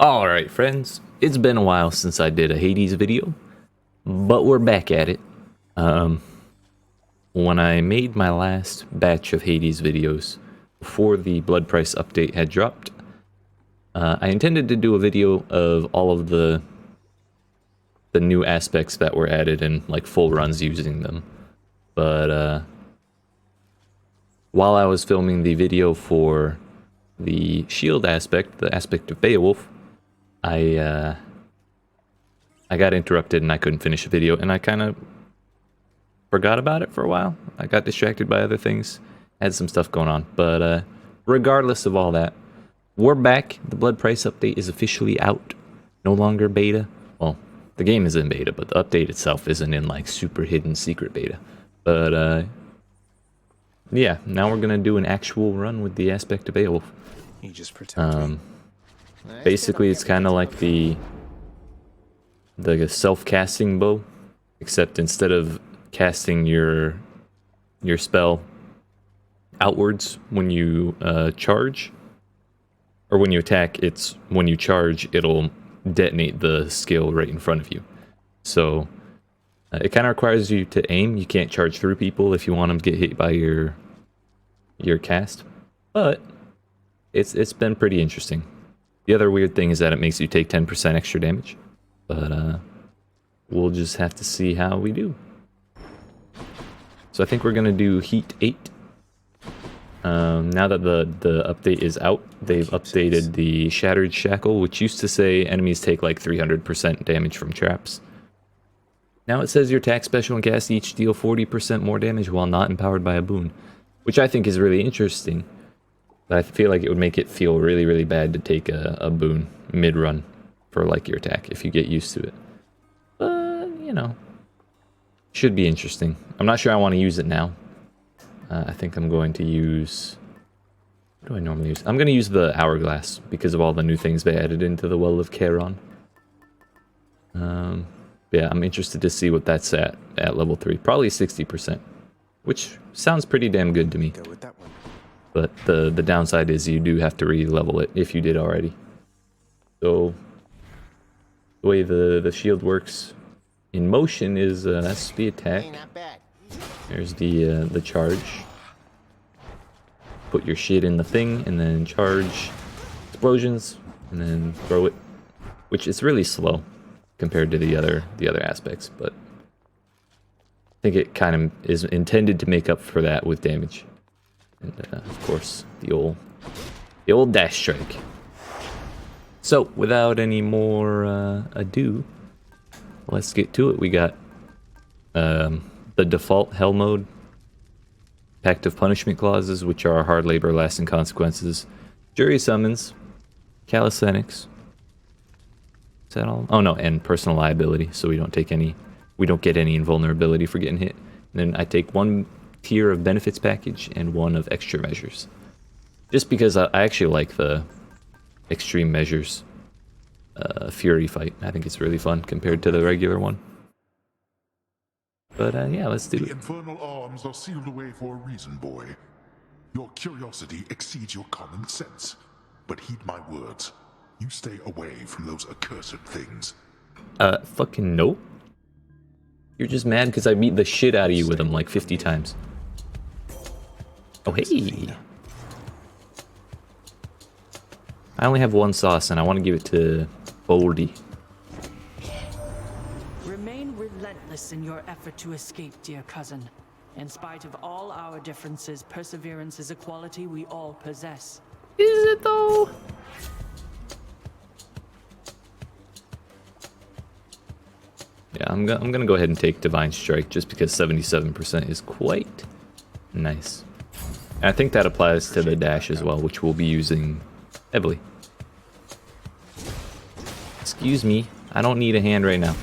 Alright friends, it's been a while since I did a Hades video, but we're back at it. When I made my last batch of Hades videos, before the blood price update had dropped, I intended to do a video of all of the new aspects that were added and like full runs using them. But while I was filming the video for the shield aspect, the Aspect of Beowulf, I got interrupted and I couldn't finish the video, and I kind of forgot about it for a while. I got distracted by other things, had some stuff going on, but regardless of all that, we're back. The blood price update is officially out, no longer beta. Well, the game is in beta, but the update itself isn't in like super hidden secret beta. But yeah, now we're gonna do an actual run with the Aspect of Beowulf. You just pretend. Basically, it's kind of like the self-casting bow, except instead of casting your spell outwards when you charge, or when you attack, it's when you charge, it'll detonate the skill right in front of you. So it kind of requires you to aim. You can't charge through people if you want them to get hit by your cast, but it's been pretty interesting. The other weird thing is that it makes you take 10% extra damage, but we'll just have to see how we do. So I think we're gonna do Heat 8. Now that the update is out, they've updated the Shattered Shackle, which used to say enemies take like 300% damage from traps. Now it says your attack, special, and cast each deal 40% more damage while not empowered by a boon, which I think is really interesting. But I feel like it would make it feel really, really bad to take a boon mid-run for like your attack if you get used to it. But, you know, should be interesting. I'm not sure I want to use it now. I think I'm going to use... What do I normally use? I'm going to use the Hourglass because of all the new things they added into the Well of Charon. Yeah, I'm interested to see what that's at level 3. Probably 60%, which sounds pretty damn good to me. Go with that one. But the downside is you do have to re-level it if you did already. So the way the shield works in motion is that's the attack. There's the charge. Put your shit in the thing and then charge explosions and then throw it, which is really slow compared to the other aspects, but I think it kind of is intended to make up for that with damage. And of course, the old dash strike. So, without any more ado, let's get to it. We got the default Hell mode, Pact of Punishment clauses, which are hard labor, lasting consequences, jury summons, calisthenics. Is that all? Oh no, and personal liability, so we don't get any invulnerability for getting hit. And then I take one tier of benefits package and one of extra measures, just because I actually like the extreme measures fury fight. I think it's really fun compared to the regular one. But yeah, let's do it. The infernal arms are sealed away for a reason, boy. Your curiosity exceeds your common sense, but heed my words. You stay away from those accursed things. Fucking no. You're just mad because I beat the shit out of you with them like 50 times. Oh, hey. I only have one sauce, and I want to give it to Boldy. Remain relentless in your effort to escape, dear cousin. In spite of all our differences, perseverance is a quality we all possess. Is it though? Yeah, I'm gonna go ahead and take Divine Strike just because 77% is quite nice. And I think that applies to the dash as well, which we'll be using heavily. Excuse me, I don't need a hand right now.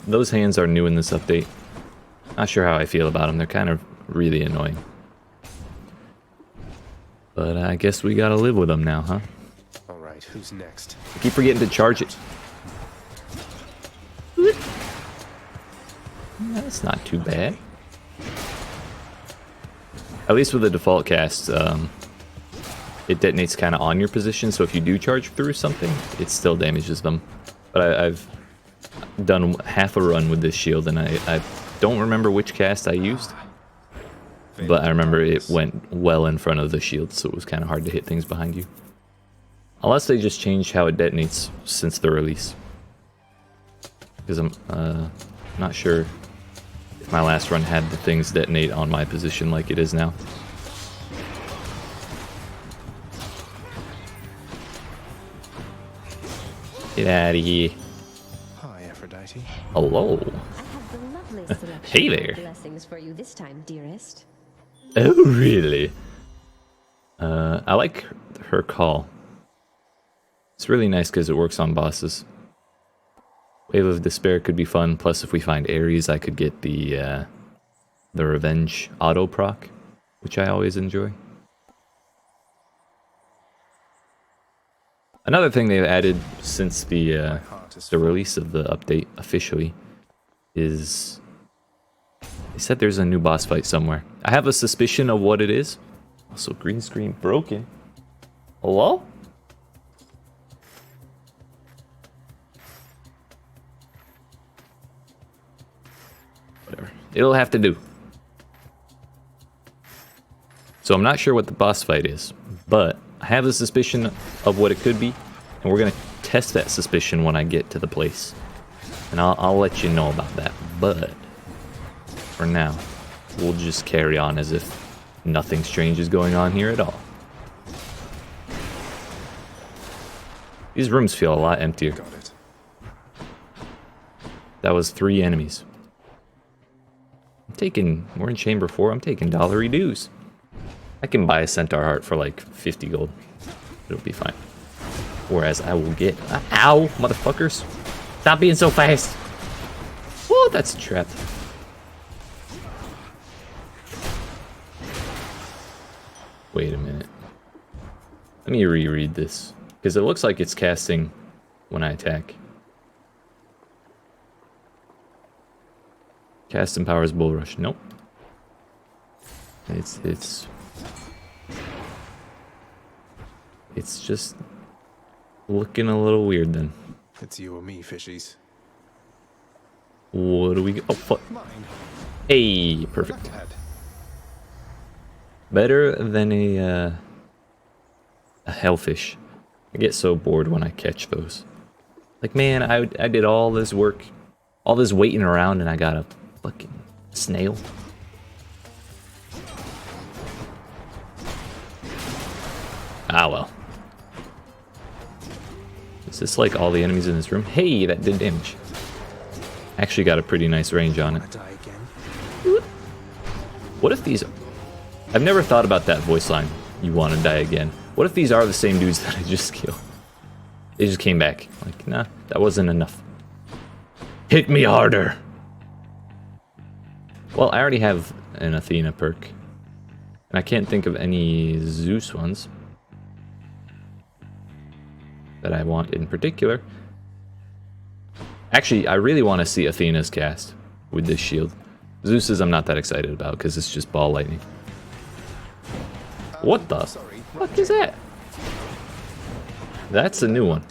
Those hands are new in this update. Not sure how I feel about them. They're kind of really annoying. But I guess we gotta live with them now, huh? Alright, who's next? I keep forgetting to charge it. That's not too bad. At least with the default cast, it detonates kind of on your position, so if you do charge through something, it still damages them. But I've done half a run with this shield, and I don't remember which cast I used, but I remember it went well in front of the shield, so it was kind of hard to hit things behind you. Unless they just changed how it detonates since the release. Because I'm not sure if my last run had the things detonate on my position like it is now. Get out of here. Hi, Aphrodite. Hello. I have the lovely selection Hey there. of blessings for you this time, dearest. Oh, really? I like her call. It's really nice because it works on bosses. Wave of Despair could be fun. Plus, if we find Ares, I could get the Revenge auto proc, which I always enjoy. Another thing they've added since the release of the update officially is they said there's a new boss fight somewhere. I have a suspicion of what it is. Also, green screen broken. Hello? Whatever. It'll have to do. So I'm not sure what the boss fight is, but I have a suspicion of what it could be, and we're gonna test that suspicion when I get to the place. And I'll let you know about that, but for now, we'll just carry on as if nothing strange is going on here at all. These rooms feel a lot emptier. Got it. That was 3 enemies. We're in chamber 4, I'm taking dollary dues. I can buy a centaur heart for like 50 gold. It'll be fine. Whereas I will get... Ow, motherfuckers. Stop being so fast. Whoa, that's a trap. Wait a minute. Let me reread this. Because it looks like it's casting when I attack. Cast empowers bull rush. Nope. It's just looking a little weird then. It's you or me, fishies. What do we get? Oh, fuck. Mine. Hey, perfect. Knucklehead. Better than a hellfish. I get so bored when I catch those. Like, man, I did all this work, all this waiting around, and I got a fucking snail. Ah, well. Is this like all the enemies in this room? Hey, that did damage. Actually got a pretty nice range on it. Wanna die again? What if these... I've never thought about that voice line. You want to die again. What if these are the same dudes that I just killed? They just came back. Like, nah, that wasn't enough. Hit me harder! Well, I already have an Athena perk. And I can't think of any Zeus ones that I want in particular. Actually, I really want to see Athena's cast with this shield. Zeus's I'm not that excited about because it's just ball lightning. What the fuck is that? That's a new one.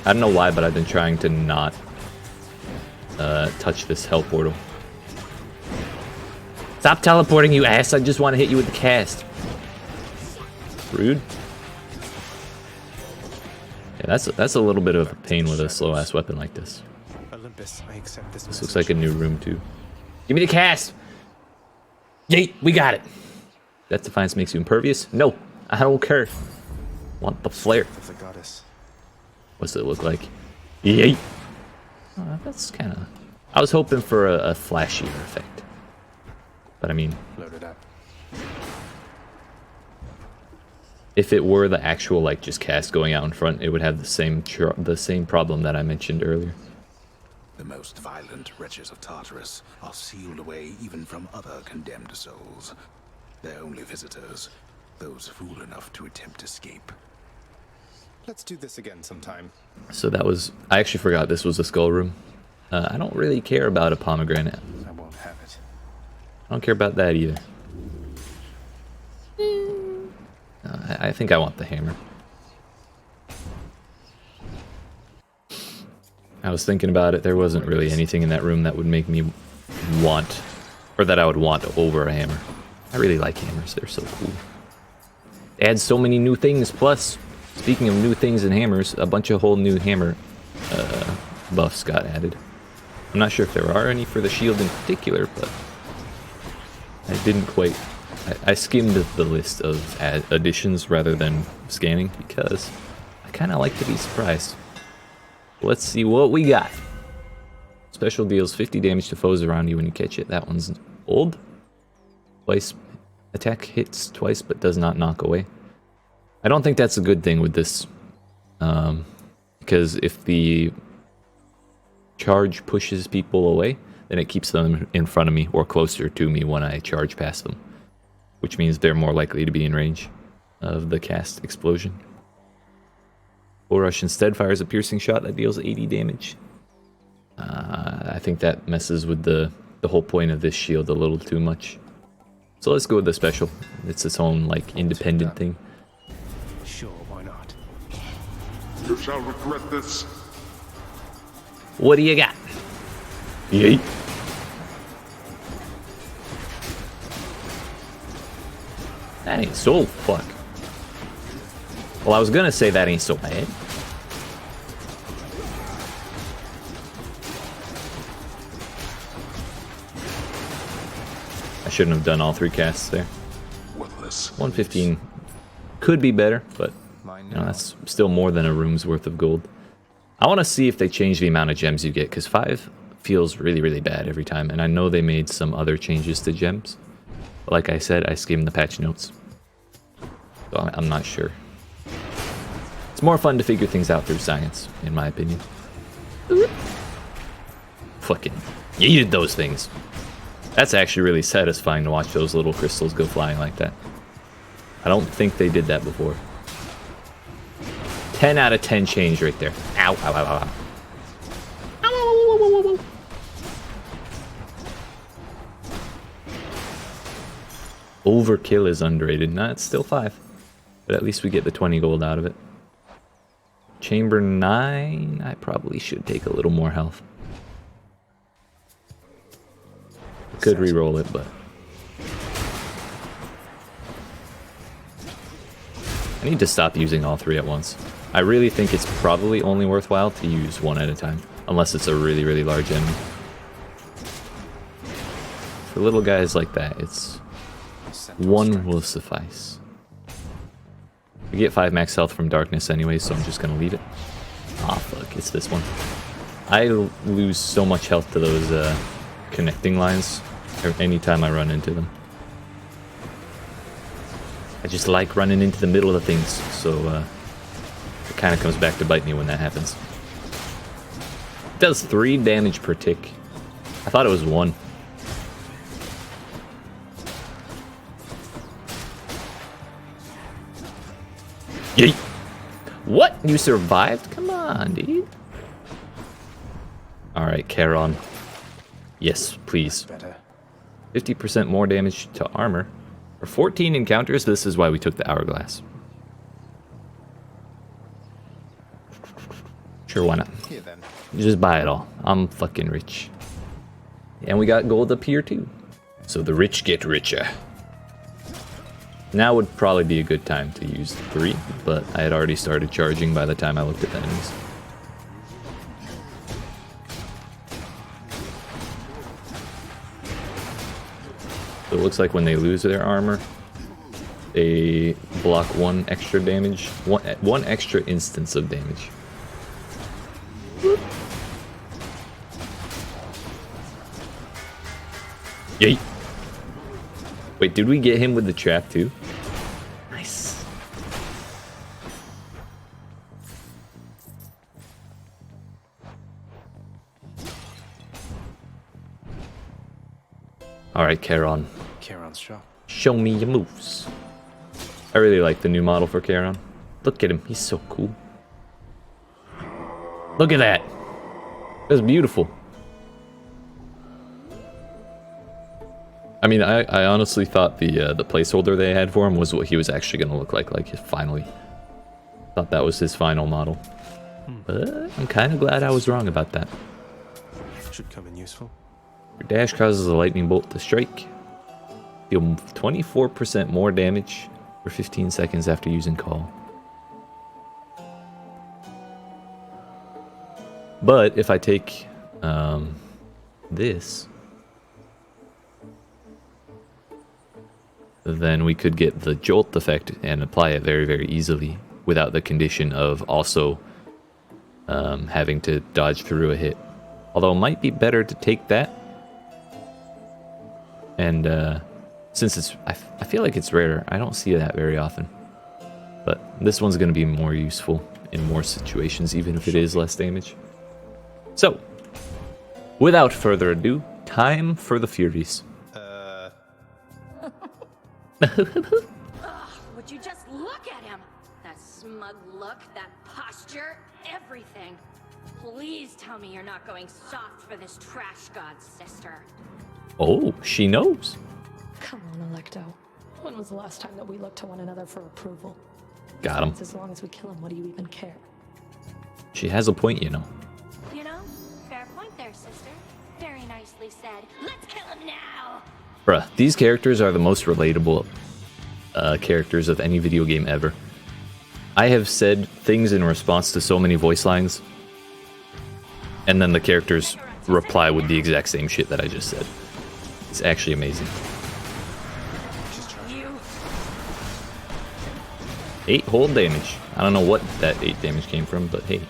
I don't know why, but I've been trying to not touch this hell portal. Stop teleporting, you ass! I just want to hit you with the cast. Rude. Yeah, that's a little bit of a pain with a slow ass weapon like this. Olympus, I accept this. This looks like a new room too. Give me the cast! Yeet, we got it! Death Defiance makes you impervious? No, I don't care. Want the flare. Of the goddess. What's it look like? Yeet! That's kind of... I was hoping for a flashier effect. But I mean... Load it up. If it were the actual, like, just cast going out in front, it would have the same problem that I mentioned earlier. The most violent wretches of Tartarus are sealed away even from other condemned souls. Their only visitors, those fool enough to attempt escape. Let's do this again sometime. So that was... I actually forgot this was a skull room. I don't really care about a pomegranate. I won't. don't care about that either. I think I want the hammer. I was thinking about it. There wasn't really anything in that room that would make me want, or that I would want over a hammer. I really like hammers. They're so cool. They add so many new things. Plus, speaking of new things and hammers, a bunch of whole new hammer buffs got added. I'm not sure if there are any for the shield in particular, but I didn't quite... I skimmed the list of additions rather than scanning because I kind of like to be surprised. Let's see what we got. Special deals 50 damage to foes around you when you catch it. That one's old. Twice. Attack hits twice but does not knock away. I don't think that's a good thing with this. Because if the charge pushes people away, then it keeps them in front of me or closer to me when I charge past them. Which means they're more likely to be in range of the cast explosion. Bull Rush instead fires a piercing shot that deals 80 damage. I think that messes with the whole point of this shield a little too much. So let's go with the special. It's its own, like, independent thing. Sure, why not? You shall regret this. What do you got? Yeet. That ain't so fuck. Well, I was gonna say that ain't so bad. I shouldn't have done all 3 casts there. Worthless. 115 could be better, but you know, that's still more than a room's worth of gold. I want to see if they change the amount of gems you get, because 5 feels really, really bad every time, and I know they made some other changes to gems. But like I said, I skimmed the patch notes. So I'm not sure. It's more fun to figure things out through science, in my opinion. Fucking yeeted those things. That's actually really satisfying to watch those little crystals go flying like that. I don't think they did that before. 10 out of 10 change right there. Ow, ow, ow, ow, ow. Ow, ow, ow, ow, ow, ow. Overkill is underrated. Nah, it's still 5. But at least we get the 20 gold out of it. Chamber 9, I probably should take a little more health. Could re-roll it, but... I need to stop using all 3 at once. I really think it's probably only worthwhile to use 1 at a time. Unless it's a really, really large enemy. For little guys like that, it's... 1 will suffice. We get 5 max health from darkness anyway, so I'm just gonna leave it. Ah, fuck, it's this one. I lose so much health to those connecting lines anytime I run into them. I just like running into the middle of things, so it kind of comes back to bite me when that happens. It does 3 damage per tick. I thought it was 1. Yeet. What? You survived? Come on, dude. Alright, Charon. Yes, please. 50% more damage to armor. For 14 encounters, this is why we took the hourglass. Sure, why not? Here then. Just buy it all. I'm fucking rich. And we got gold up here too. So the rich get richer. Now would probably be a good time to use 3, but I had already started charging by the time I looked at the enemies. So it looks like when they lose their armor, they block 1 extra damage, one extra instance of damage. Yeet. Wait, did we get him with the trap too? Nice. Alright, Charon. Charon's shop. Show me your moves. I really like the new model for Charon. Look at him, he's so cool. Look at that. That's beautiful. I mean, I honestly thought the placeholder they had for him was what he was actually going to look like finally. Thought that was his final model. But I'm kind of glad I was wrong about that. Should come in useful. Your dash causes a lightning bolt to strike. Deal 24% more damage for 15 seconds after using call. But if I take this, then we could get the jolt effect and apply it very, very easily without the condition of also having to dodge through a hit. Although it might be better to take that. And since it's, I feel like it's rare, I don't see that very often. But this one's going to be more useful in more situations, even if it is less damage. So, without further ado, time for the Furies. Would you just look at him? That smug look, that posture, everything. Please tell me you're not going soft for this trash god's sister. Oh, she knows. Come on, Electo. When was the last time that we looked to one another for approval? Got him. Besides, as long as we kill him, what do you even care? She has a point, you know. You know, fair point there, sister. Very nicely said. Let's kill him now! Bruh, these characters are the most relatable characters of any video game ever. I have said things in response to so many voice lines, and then the characters reply with the exact same shit that I just said. It's actually amazing. You 8 hold damage. I don't know what that 8 damage came from, but hey.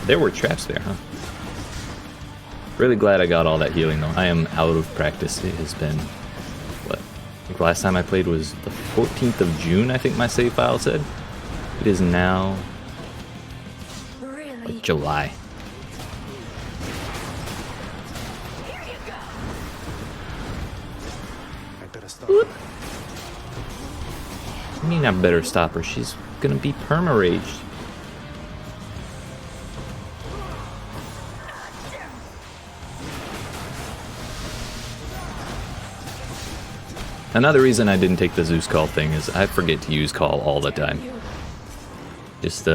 There were traps there, huh? Really glad I got all that healing, though. I am out of practice. It has been, what? I think last time I played was the 14th of June, I think my save file said. It is now really? July. Here you go. I better stop. I mean, I better stop her. She's gonna be perma-raged. Another reason I didn't take the Zeus call thing is I forget to use call all the time. Just,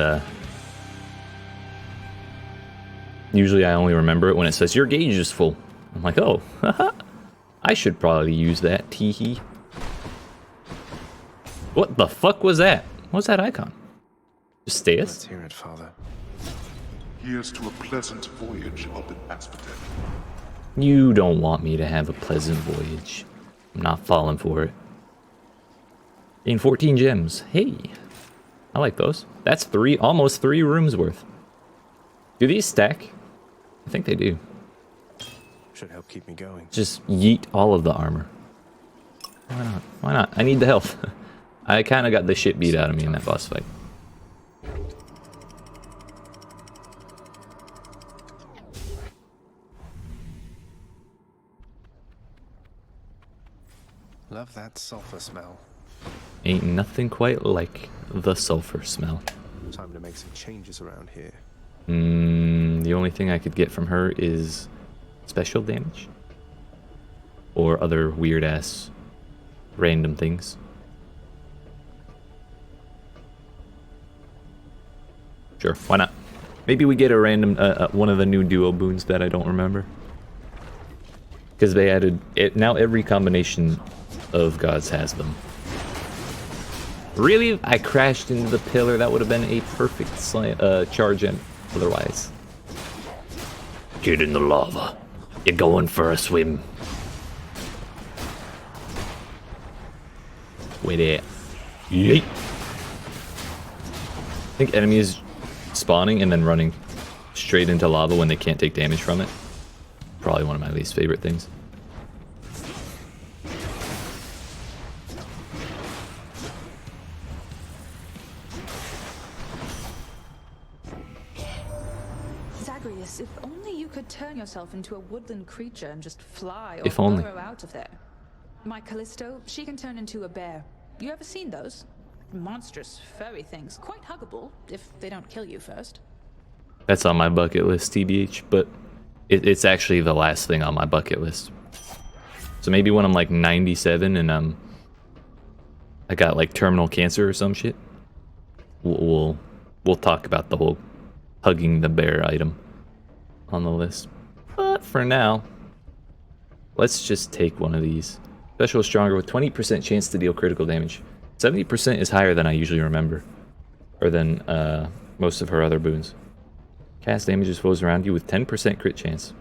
usually I only remember it when it says your gauge is full. I'm like, oh, haha. I should probably use that, teehee. What the fuck was that? What's that icon? Just stay Let's us? hear it, Father. Here's to a pleasant voyage up in Asphodel. You don't want me to have a pleasant voyage. I'm not falling for it. Gain 14 gems. Hey, I like those. That's almost 3 rooms worth. Do these stack? I think they do. Should help keep me going. Just yeet all of the armor. Why not? Why not? I need the health. I kind of got the shit beat out of me in that boss fight. Love that sulfur smell. Ain't nothing quite like the sulfur smell. Time to make some changes around here. The only thing I could get from her is special damage. Or other weird-ass random things. Sure, why not? Maybe we get a random, one of the new duo boons that I don't remember. Because they added, now every combination of gods has them. Really? I crashed into the pillar. That would have been a perfect charge in otherwise. Get in the lava. You're going for a swim. Wait there. Yeet. I think enemies spawning and then running straight into lava when they can't take damage from it. Probably one of my least favorite things. Zagreus, if only you could turn yourself into a woodland creature and just fly or If only. burrow out of there. My Callisto, she can turn into a bear. You ever seen those? Monstrous, furry things. Quite huggable, if they don't kill you first. That's on my bucket list, TBH, but It's actually the last thing on my bucket list. So maybe when I'm like 97 and I got like terminal cancer or some shit, we'll talk about the whole hugging the bear item on the list. But for now, let's just take one of these. Special is stronger with 20% chance to deal critical damage. 70% is higher than I usually remember, or than most of her other boons. Cast damages foes around you with 10% crit chance.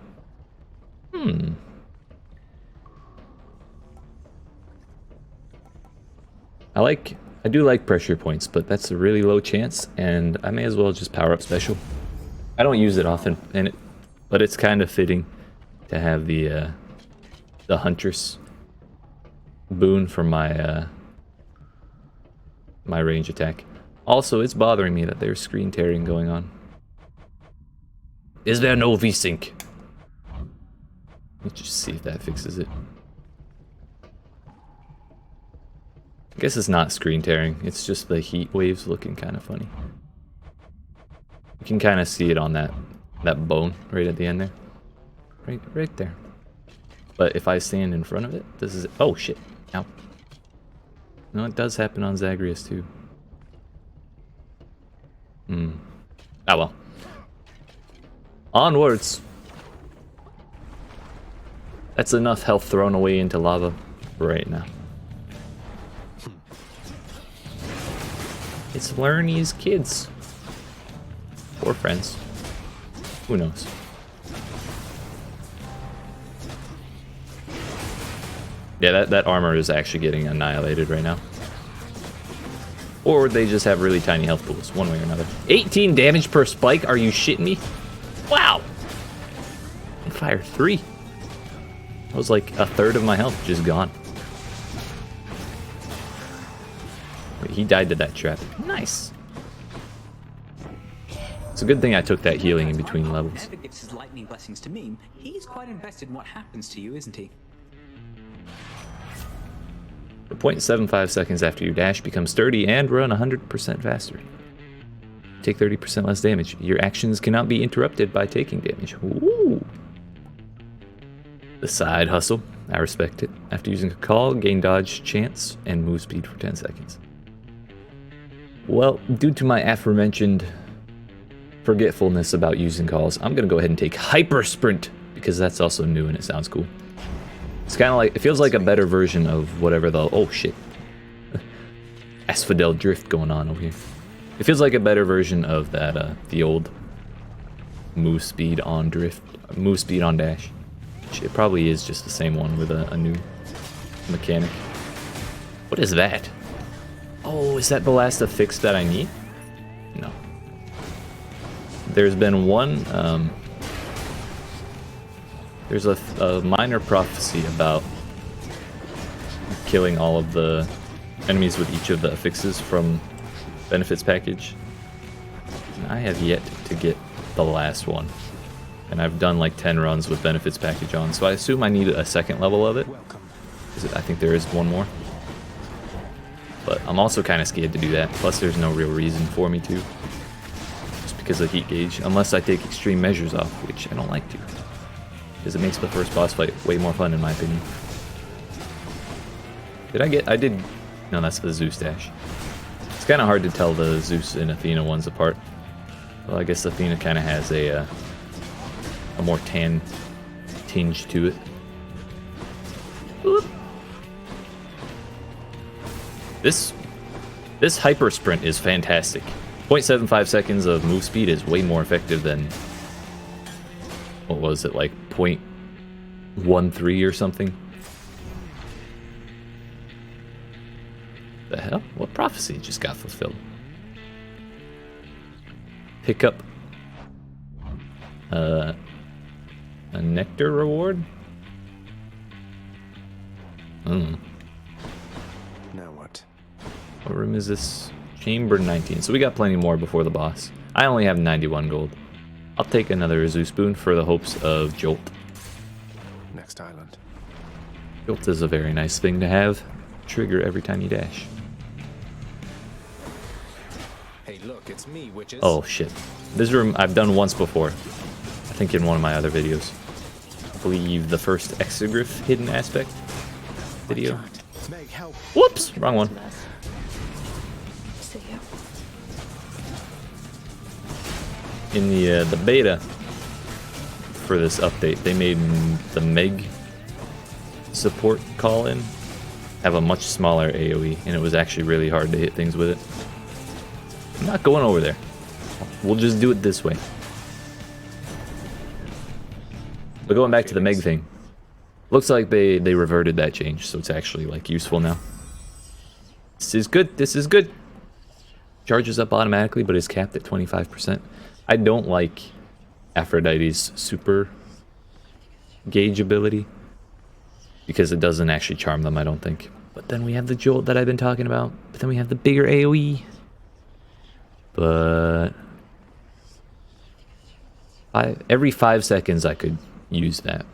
I do like pressure points, but that's a really low chance, and I may as well just power up special. I don't use it often, but it's kind of fitting to have the Huntress boon for my my range attack. Also, it's bothering me that there's screen tearing going on. Is there no VSync? Let's just see if that fixes it. I guess it's not screen tearing, it's just the heat waves looking kind of funny. You can kind of see it on that bone right at the end there. Right there. But if I stand in front of it, this is... Oh shit. Ow. No, it does happen on Zagreus too. Ah well. Onwards! That's enough health thrown away into lava right now. It's Lerny's kids. Or friends. Who knows? Yeah, that armor is actually getting annihilated right now. Or they just have really tiny health pools, one way or another. 18 damage per spike? Are you shitting me? Wow! I fired 3. That was like a third of my health just gone. Wait, he died to that trap. Nice! It's a good thing I took that healing in between levels. Whoever gives his lightning blessings to me, he's quite invested in what happens to you, isn't he? For 0.75 seconds after you dash, become sturdy and run 100% faster. Take 30% less damage. Your actions cannot be interrupted by taking damage. Ooh. The side hustle. I respect it. After using a call, gain dodge chance and move speed for 10 seconds. Well, due to my aforementioned forgetfulness about using calls, I'm going to go ahead and take Hyper Sprint, because that's also new and it sounds cool. It's kind of like, it feels like a better version of whatever the, oh shit. Asphodel drift going on over here. It feels like a better version of that, the old move speed on drift, move speed on dash. Which it probably is just the same one with a new mechanic. What is that? Oh, is that the last affix that I need? No. There's been one, there's a minor prophecy about killing all of the enemies with each of the affixes from benefits package. And I have yet to get the last one. And I've done like 10 runs with benefits package on, so I assume I need a second level of it. I think there is one more. But I'm also kind of scared to do that, plus there's no real reason for me to. Just because of heat gauge, unless I take extreme measures off, which I don't like to. Because it makes the first boss fight way more fun in my opinion. No, that's the Zeus dash. It's kind of hard to tell the Zeus and Athena ones apart. Well, I guess Athena kind of has a more tan tinge to it. Oop. This hyper sprint is fantastic. 0.75 seconds of move speed is way more effective than, what was it, like 0.13 or something? The hell? What prophecy just got fulfilled? Pick up a nectar reward? Now what? What room is this? Chamber 19. So we got plenty more before the boss. I only have 91 gold. I'll take another Zeus boon for the hopes of Jolt. Next island. Jolt is a very nice thing to have. Trigger every time you dash. Hey, look, it's me, witches. Oh shit. This room I've done once before. I think in one of my other videos. I believe the first Exegriff hidden aspect video. Meg, help. Whoops! Wrong one. See you. In the beta for this update, they made the Meg support call-in have a much smaller AoE, and it was actually really hard to hit things with it. I'm not going over there. We'll just do it this way. But going back to the Meg thing, looks like they reverted that change, so it's actually like useful now. This is good. This is good. Charges up automatically, but is capped at 25%. I don't like Aphrodite's super gauge ability because it doesn't actually charm them, I don't think. But then we have the Jolt that I've been talking about. But then we have the bigger AoE. But every 5 seconds I could use that.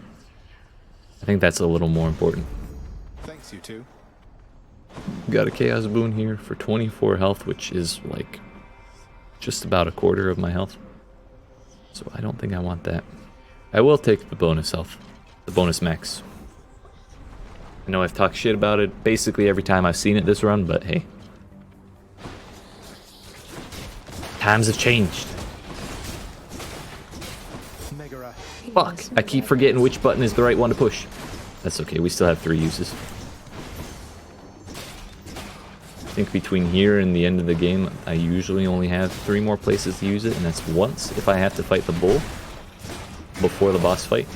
I think that's a little more important. Thanks, you two. Got a Chaos Boon here for 24 health, which is like just about a quarter of my health. So I don't think I want that. I will take the bonus health, the bonus max. I know I've talked shit about it basically every time I've seen it this run, but hey. Times have changed. Megara. Fuck, I keep forgetting which button is the right one to push. That's okay, we still have 3 uses. I think between here and the end of the game, I usually only have 3 more places to use it, and that's once if I have to fight the bull before the boss fight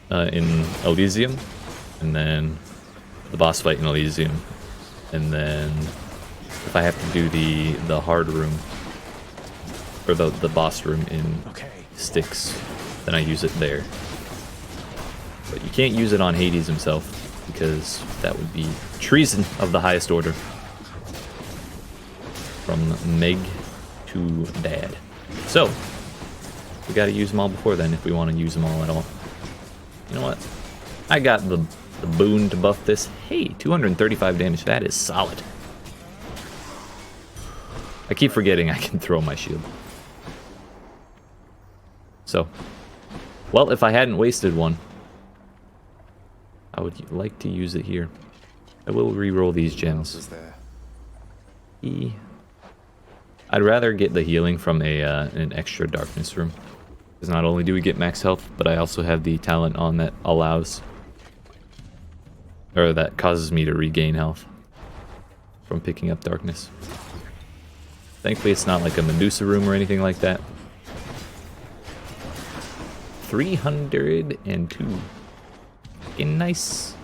in Elysium, and then the boss fight in Elysium, and then if I have to do the hard room, or the boss room in STYX, then I use it there. But you can't use it on Hades himself, because that would be treason of the highest order. From Meg to Dad. So, we gotta use them all before then if we want to use them all at all. You know what? I got the boon to buff this. Hey, 235 damage. That is solid. I keep forgetting I can throw my shield. So, well, if I hadn't wasted one, I would like to use it here. I will re-roll these gems. I'd rather get the healing from an extra darkness room. Because not only do we get max health, but I also have the talent on that allows, or that causes me to regain health from picking up darkness. Thankfully it's not like a Medusa room or anything like that. 302. Fucking nice.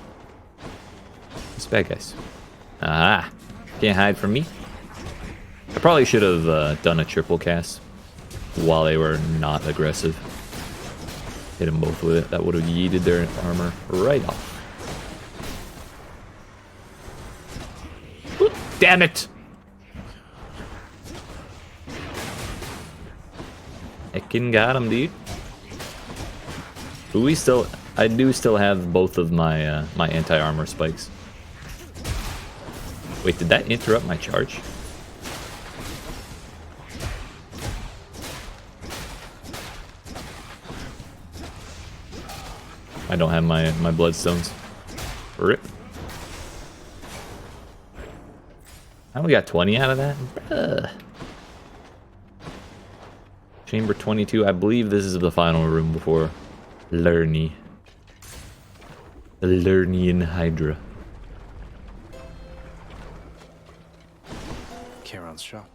It's bad, guys. Ah, can't hide from me. I probably should have done a triple cast while they were not aggressive. Hit them both with it. That would have yeeted their armor right off. Ooh, damn it! Heckin' got him, dude. But I do still have both of my my anti-armor spikes. Wait, did that interrupt my charge? I don't have my bloodstones. Rip. I only got 20 out of that. Bruh. Chamber 22. I believe this is the final room before Lerny. The Lernian Hydra. Charon's shop.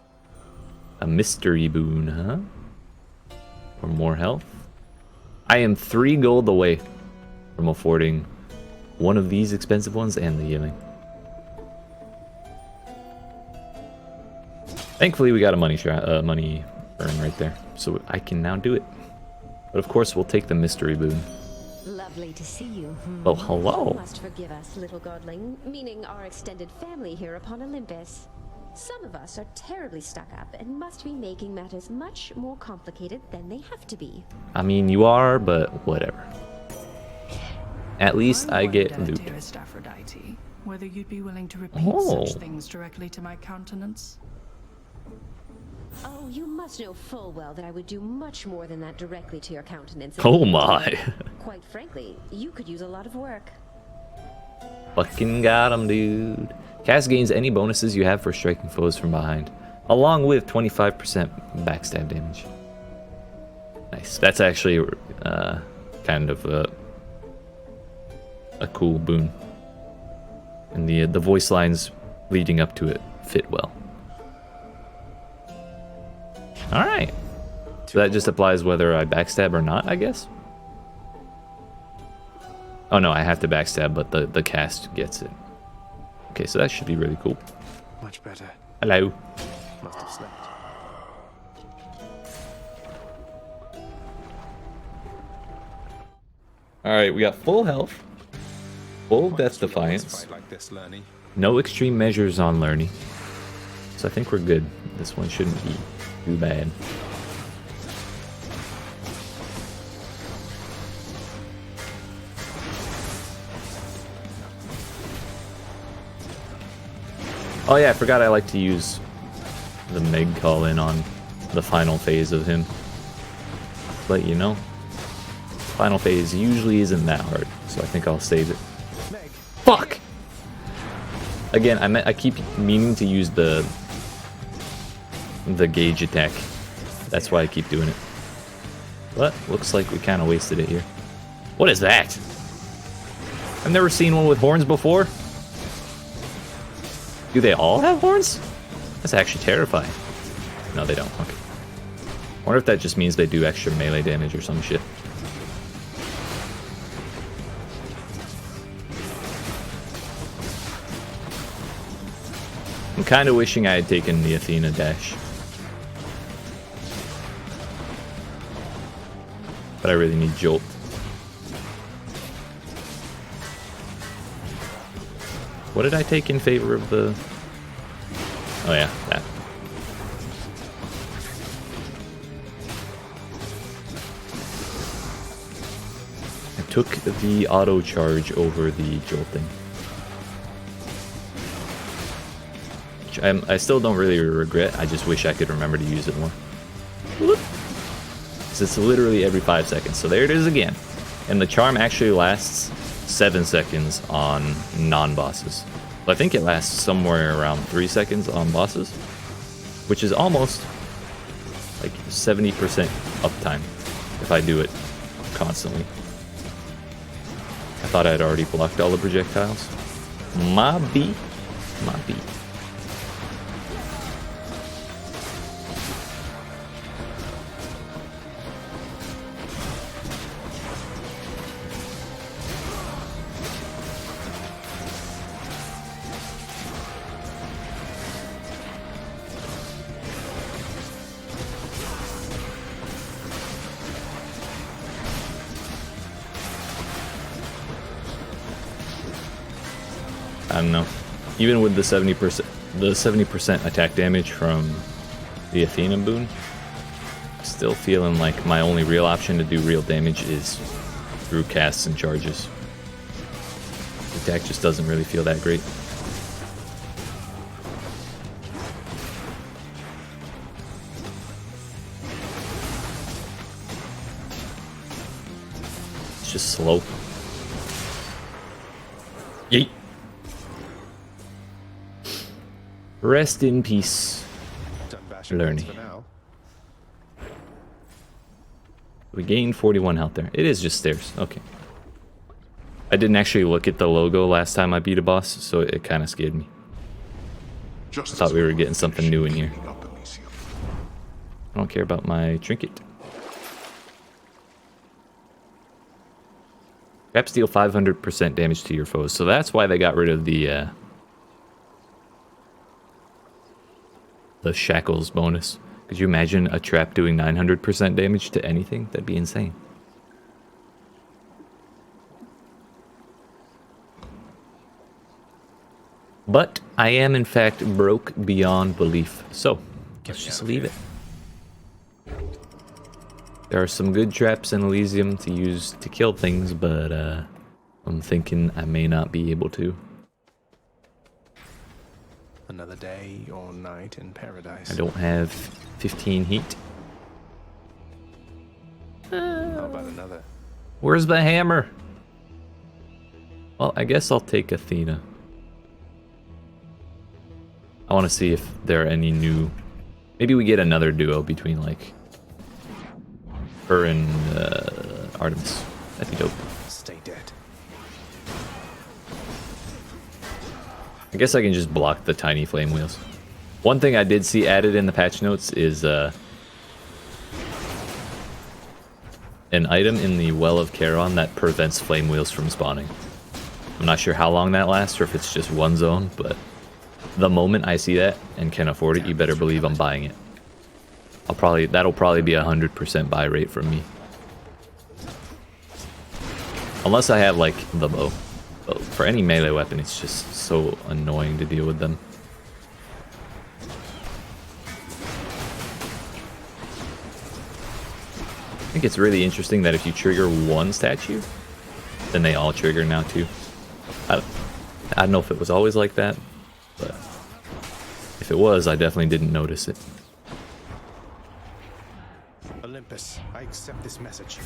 A mystery boon, huh? For more health? I am 3 gold away from affording one of these expensive ones and the healing. Thankfully, we got a money burn right there, so I can now do it. But of course, we'll take the mystery boon. Lovely to see you. Well, hello. You must forgive us, little godling, meaning our extended family here upon Olympus. Some of us are terribly stuck up and must be making matters much more complicated than they have to be. I mean, you are, but whatever. At least I get wonder, loot. Dearest Aphrodite, whether you'd be willing to repeat Oh. such things directly to my countenance. Oh, you must know full well that I would do much more than that directly to your countenance. Oh my. Quite frankly, you could use a lot of work. Fucking got him, dude. Cast gains any bonuses you have for striking foes from behind, along with 25% backstab damage. Nice. That's actually kind of a cool boon. And the voice lines leading up to it fit well. Alright. So that just applies whether I backstab or not, I guess? Oh no, I have to backstab, but the cast gets it. Okay, so that should be really cool. Much better. Hello. Must have slept. Alright, we got full health, full death defiance, Like this, Lerny. no extreme measures on Lerny. So I think we're good. This one shouldn't be too bad. Oh yeah, I forgot I like to use the Meg call in on the final phase of him. Let you know. Final phase usually isn't that hard, so I think I'll save it. Meg. Fuck! Again, I keep meaning to use the gauge attack. That's why I keep doing it. But looks like we kind of wasted it here. What is that? I've never seen one with horns before. Do they all have horns? That's actually terrifying. No, they don't. Okay. I wonder if that just means they do extra melee damage or some shit. I'm kind of wishing I had taken the Athena dash. But I really need Jolt. What did I take in favor of the... Oh yeah, that. I took the auto charge over the jolting. Which I still don't really regret, I just wish I could remember to use it more. It's literally every 5 seconds, so there it is again. And the charm actually lasts 7 seconds on non-bosses. I think it lasts somewhere around 3 seconds on bosses, which is almost like 70% uptime if I do it constantly. I thought I'd already blocked all the projectiles. My B. I don't know. Even with the 70% attack damage from the Athena boon, still feeling like my only real option to do real damage is through casts and charges. The attack just doesn't really feel that great. It's just slow. Yeet. Rest in peace, Lerny. We gained 41 health there. It is just stairs. Okay. I didn't actually look at the logo last time I beat a boss, so it kind of scared me. I thought we were getting something new in here. I don't care about my trinket. Traps deal 500% damage to your foes, so that's why they got rid of the shackles bonus. Could you imagine a trap doing 900% damage to anything? That'd be insane. But I am in fact broke beyond belief. So, let's just leave it. There are some good traps in Elysium to use to kill things, but I'm thinking I may not be able to. Another day or night in paradise. I don't have 15 heat. How about another? Where's the hammer? Well, I guess I'll take Athena. I want to see if there are any new... Maybe we get another duo between, like, her and Artemis. That'd be dope. Stay dead. I guess I can just block the tiny flame wheels. One thing I did see added in the patch notes is an item in the Well of Charon that prevents flame wheels from spawning. I'm not sure how long that lasts or if it's just one zone, but the moment I see that and can afford it, you better believe I'm buying it. That'll probably be 100% buy rate from me. Unless I have like the bow. But for any melee weapon, it's just so annoying to deal with them. I think it's really interesting that if you trigger one statue, then they all trigger now too. I don't know if it was always like that, but if it was, I definitely didn't notice it. Olympus, I accept this message.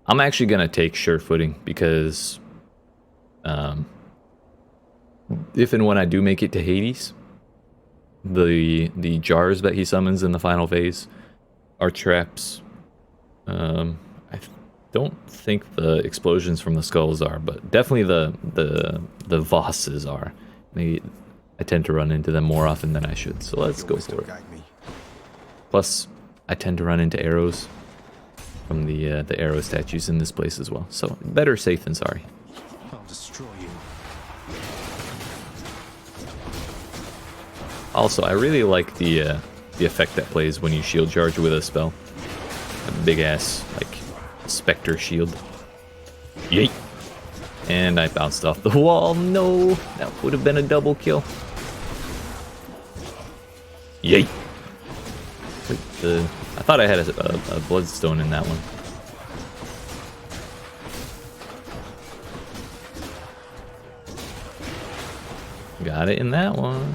I'm actually gonna take sure footing because if and when I do make it to Hades, the jars that he summons in the final phase are traps. I don't think the explosions from the skulls are, but definitely the Vosses are. I tend to run into them more often than I should, so let's go for it. Plus, I tend to run into arrows from the arrow statues in this place as well. So better safe than sorry. I'll destroy you. Also, I really like the effect that plays when you shield charge with a spell. A big ass like specter shield. Yeet! And I bounced off the wall. No, that would have been a double kill. Yeet! Wait, I thought I had a bloodstone in that one. Got it in that one.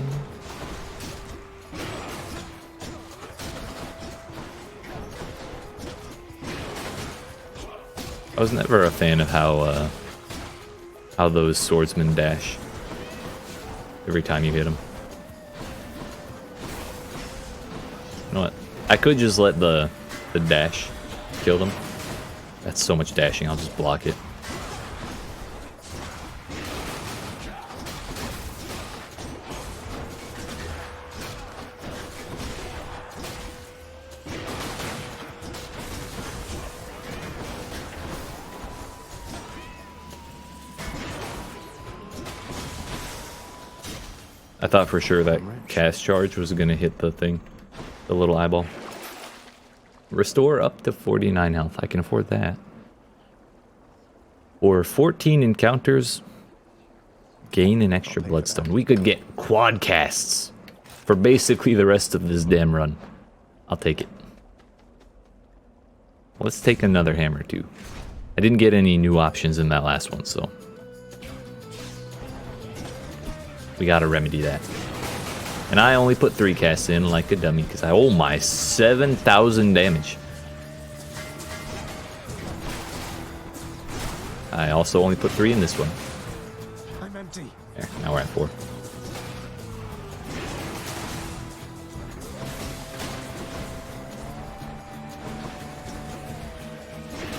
I was never a fan of how those swordsmen dash every time you hit them. You know what? I could just let the dash kill them. That's so much dashing, I'll just block it. I thought for sure that cast charge was gonna hit the thing. The little eyeball. Restore up to 49 health. I can afford that. Or 14 encounters. Gain an extra bloodstone. We could get quad casts for basically the rest of this damn run. I'll take it. Let's take another hammer too. I didn't get any new options in that last one, so we gotta remedy that. And I only put 3 casts in like a dummy because I owe my 7,000 damage. I also only put 3 in this one. I'm empty. There, now we're at 4.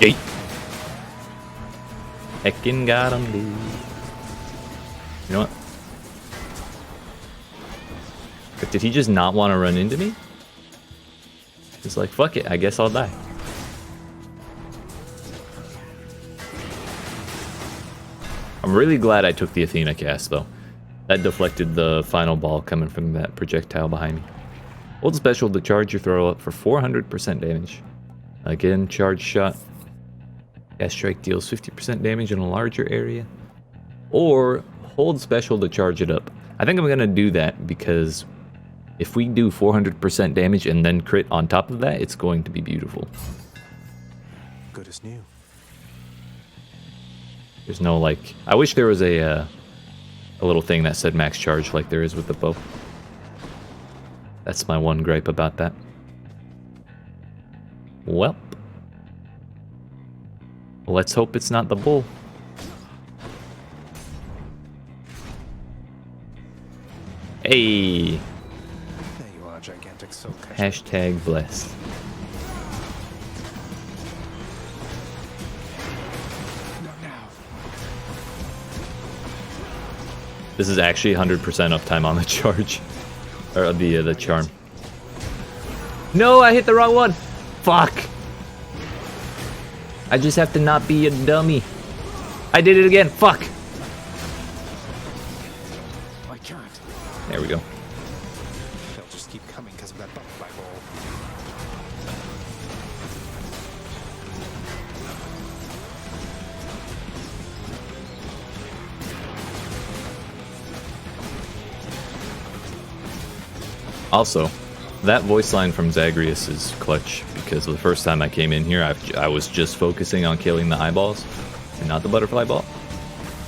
Eight. Heckin' got him, dude. You know what? But did he just not want to run into me? He's like, fuck it, I guess I'll die. I'm really glad I took the Athena cast, though. That deflected the final ball coming from that projectile behind me. Hold special to charge your throw up for 400% damage. Again, charge shot. Cast strike deals 50% damage in a larger area. Or hold special to charge it up. I think I'm going to do that because if we do 400% damage and then crit on top of that, it's going to be beautiful. Good as new. There's no, like... I wish there was a little thing that said max charge like there is with the bow. That's my one gripe about that. Well. Let's hope it's not the bull. Hey! There you are, gigantic soul catcher. Hashtag blessed. Not now. This is actually 100% uptime on the charge. Or the charm. No, I hit the wrong one! Fuck! I just have to not be a dummy. I did it again, fuck! I can't. There we go. They'll just keep coming because of that butterfly ball. Also, that voice line from Zagreus is clutch, because the first time I came in here, I was just focusing on killing the eyeballs, and not the butterfly ball,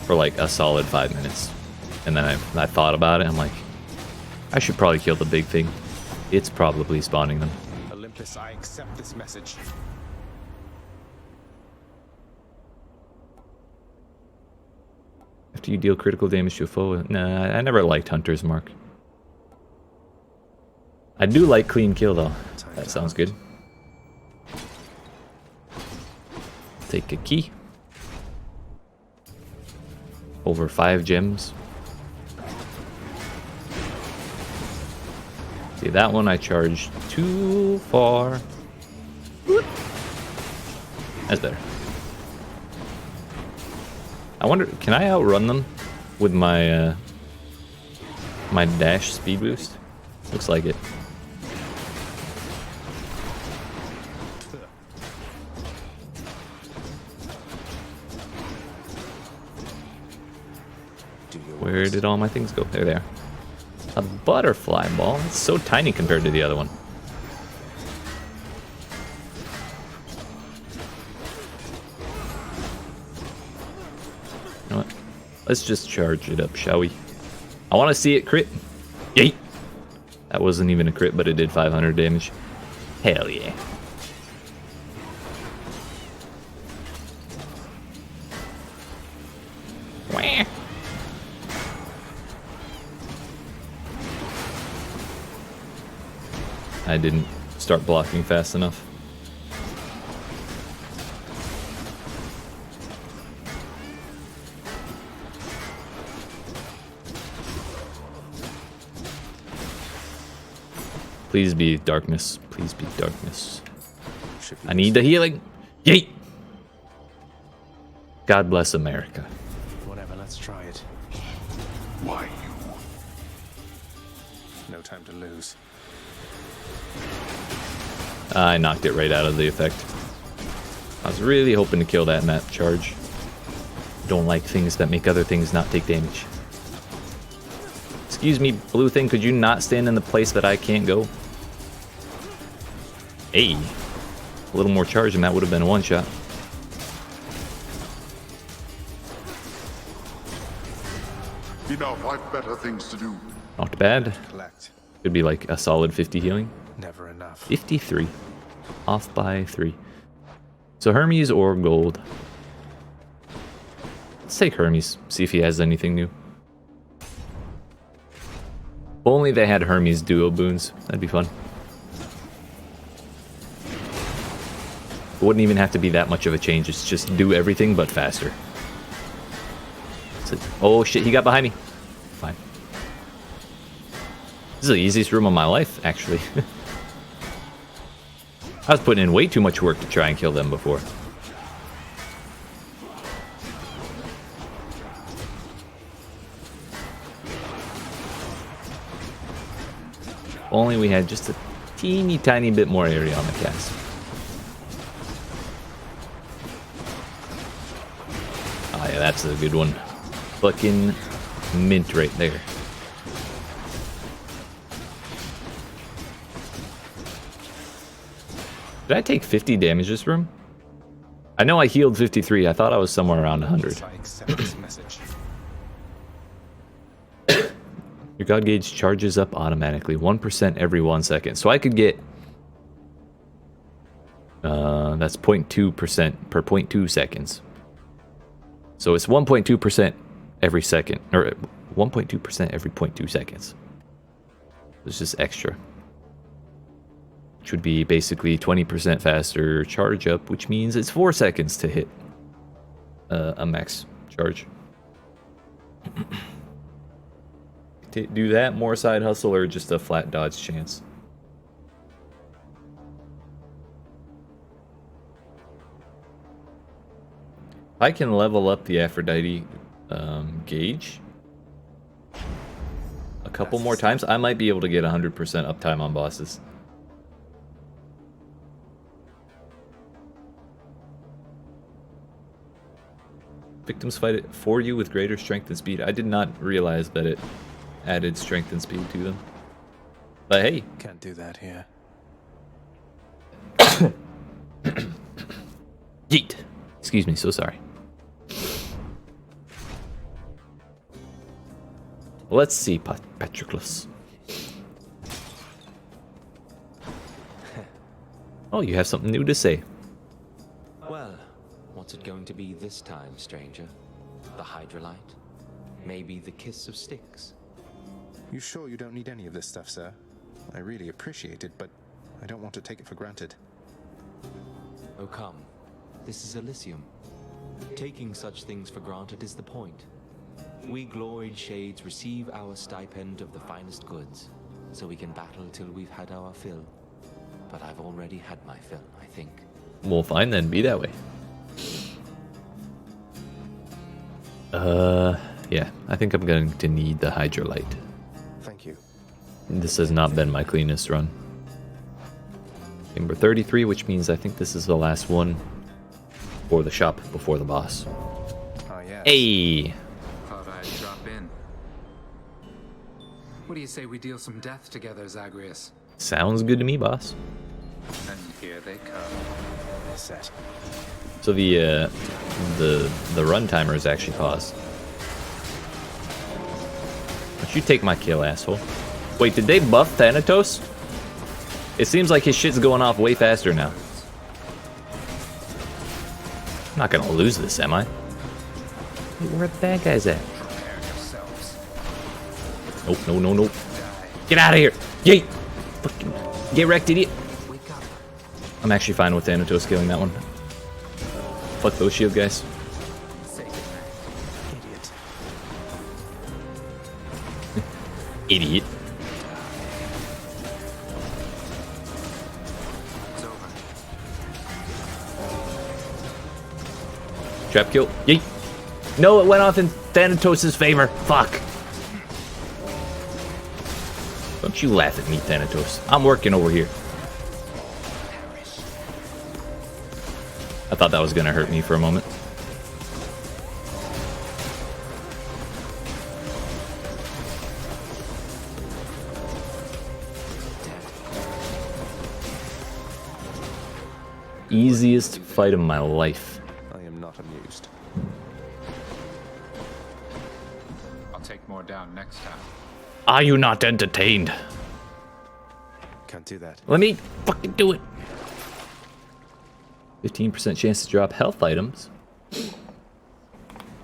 for like a solid 5 minutes. And then I thought about it, I'm like, I should probably kill the big thing. It's probably spawning them. Olympus, I accept this message. After you deal critical damage to a foe, nah, I never liked Hunter's Mark. I do like clean kill though. That sounds good. Take a key. Over 5 gems. See, that one I charged too far. That's better. I wonder, can I outrun them with my my dash speed boost? Looks like it. Where did all my things go? There they are. A butterfly ball? It's so tiny compared to the other one. You know what? Let's just charge it up, shall we? I want to see it crit. Yeet! That wasn't even a crit, but it did 500 damage. Hell yeah. Wah. I didn't start blocking fast enough. Please be darkness. Please be darkness. I need the healing. Yeet! God bless America. Whatever, let's try it. Why you? No time to lose. I knocked it right out of the effect. I was really hoping to kill that in that charge. Don't like things that make other things not take damage. Excuse me, blue thing, could you not stand in the place that I can't go? Hey, a little more charge and that would have been a one-shot. Enough, I've better things to do. Not bad. Collect. Could be like a solid 50 healing. Never enough. 53. Off by 3. So Hermes or gold? Let's take Hermes, see if he has anything new. If only they had Hermes duo boons. That'd be fun. It wouldn't even have to be that much of a change. It's just do everything but faster. Oh shit, he got behind me. Fine. This is the easiest room of my life, actually. I was putting in way too much work to try and kill them before. Only we had just a teeny tiny bit more area on the cast. Oh yeah, that's a good one. Fucking mint right there. Did I take 50 damage this room? I know I healed 53. I thought I was somewhere around 100. I accept this message. Your god gauge charges up automatically, 1% every 1 second. So I could get... that's 0.2% per 0.2 seconds. So it's 1.2% every second, or 1.2% every 0.2 seconds. It's just extra. Which would be basically 20% faster charge up, which means it's 4 seconds to hit a max charge. Do that, more side hustle, or just a flat dodge chance? I can level up the Aphrodite gauge a couple more times. I might be able to get 100% uptime on bosses. Victims fight it for you with greater strength and speed. I did not realize that it added strength and speed to them. But hey. Can't do that here. Yeet. Excuse me, so sorry. Let's see, Patroclus. Oh, you have something new to say. Well, what's it going to be this time, stranger? The Hydrolite? Maybe the kiss of STYX? You sure you don't need any of this stuff, sir? I really appreciate it, but I don't want to take it for granted. Oh come, this is Elysium. Taking such things for granted is the point. We gloried shades receive our stipend of the finest goods, so we can battle till we've had our fill. But I've already had my fill, I think. Well, fine then, be that way. Yeah, I think I'm going to need the Hydrolite. Thank you. This has not been my cleanest run. Number 33, which means I think this is the last one for the shop before the boss. Ah, yes. Hey! Thought I'd drop in. What do you say we deal some death together, Zagreus? Sounds good to me, boss. And here they come. Set. So the run timer is actually paused. Don't you take my kill, asshole. Wait, did they buff Thanatos? It seems like his shit's going off way faster now. I'm not gonna lose this, am I? Hey, where are the bad guys at? Nope, no, no, nope. Get out of here! Yeet! Fucking get wrecked, idiot! I'm actually fine with Thanatos killing that one. Fuck those shield guys. Idiot. Idiot. Trap kill. Yeet. No, it went off in Thanatos' favor. Fuck. Don't you laugh at me, Thanatos. I'm working over here. I thought that was gonna hurt me for a moment. Easiest fight of my life. I am not amused. I'll take more down next time. Are you not entertained? Can't do that. Let me fucking do it. 15% chance to drop health items.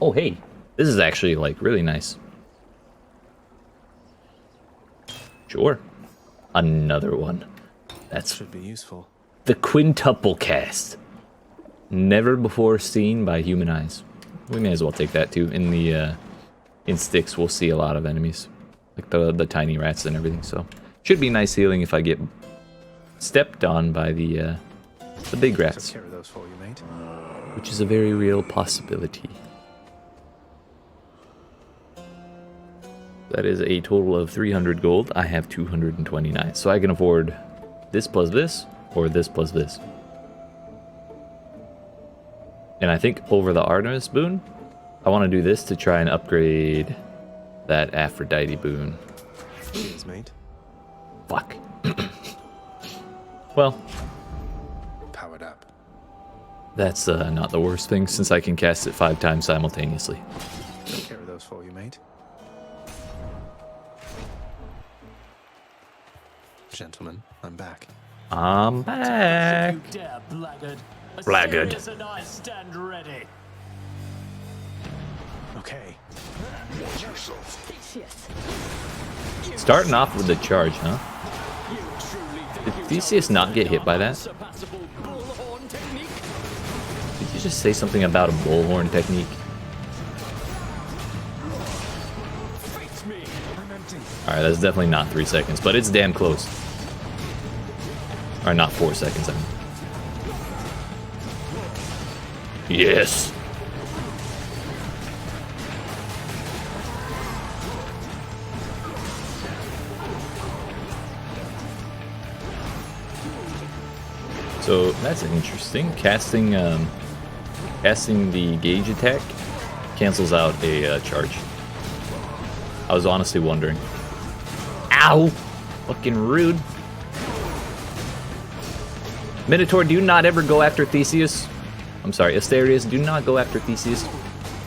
Oh, hey. This is actually, like, really nice. Sure. Another one. That should be useful. The quintuple cast. Never before seen by human eyes. We may as well take that, too. In the, in STYX, we'll see a lot of enemies. Like the tiny rats and everything, so. Should be nice healing if I get stepped on by the big rats. Took care of those for you, mate. Which is a very real possibility. That is a total of 300 gold. I have 229, so I can afford this plus this, or this plus this. And I think over the Artemis boon, I want to do this to try and upgrade that Aphrodite boon. Cheers, mate. Fuck. Well. Powered up. That's not the worst thing, since I can cast it 5 times simultaneously. Take care of those for you, mate. Gentlemen, I'm back. I'm back. You dare, blackguard. A Blackguard. serious and I stand ready. Okay. Watch yourself. Starting off with the charge, huh? Did Theseus not get hit by that? Did you just say something about a bullhorn technique? Alright, that's definitely not 3 seconds, but it's damn close. Or not 4 seconds, I mean. Yes! So that's interesting. Casting the gauge attack cancels out a charge. I was honestly wondering. Ow! Fucking rude. Minotaur, do not ever go after Theseus. I'm sorry, Asterius, do not go after Theseus.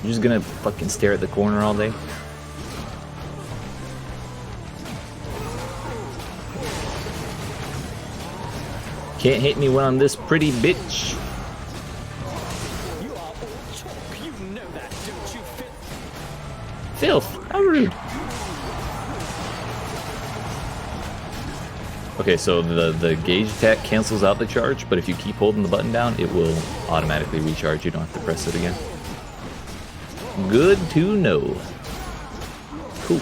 You're just gonna fucking stare at the corner all day. Can't hit me when I'm this pretty bitch. You are all talk. You know that, don't you, Filth, how rude. Okay, so the gauge attack cancels out the charge, but if you keep holding the button down, it will automatically recharge. You don't have to press it again. Good to know. Cool.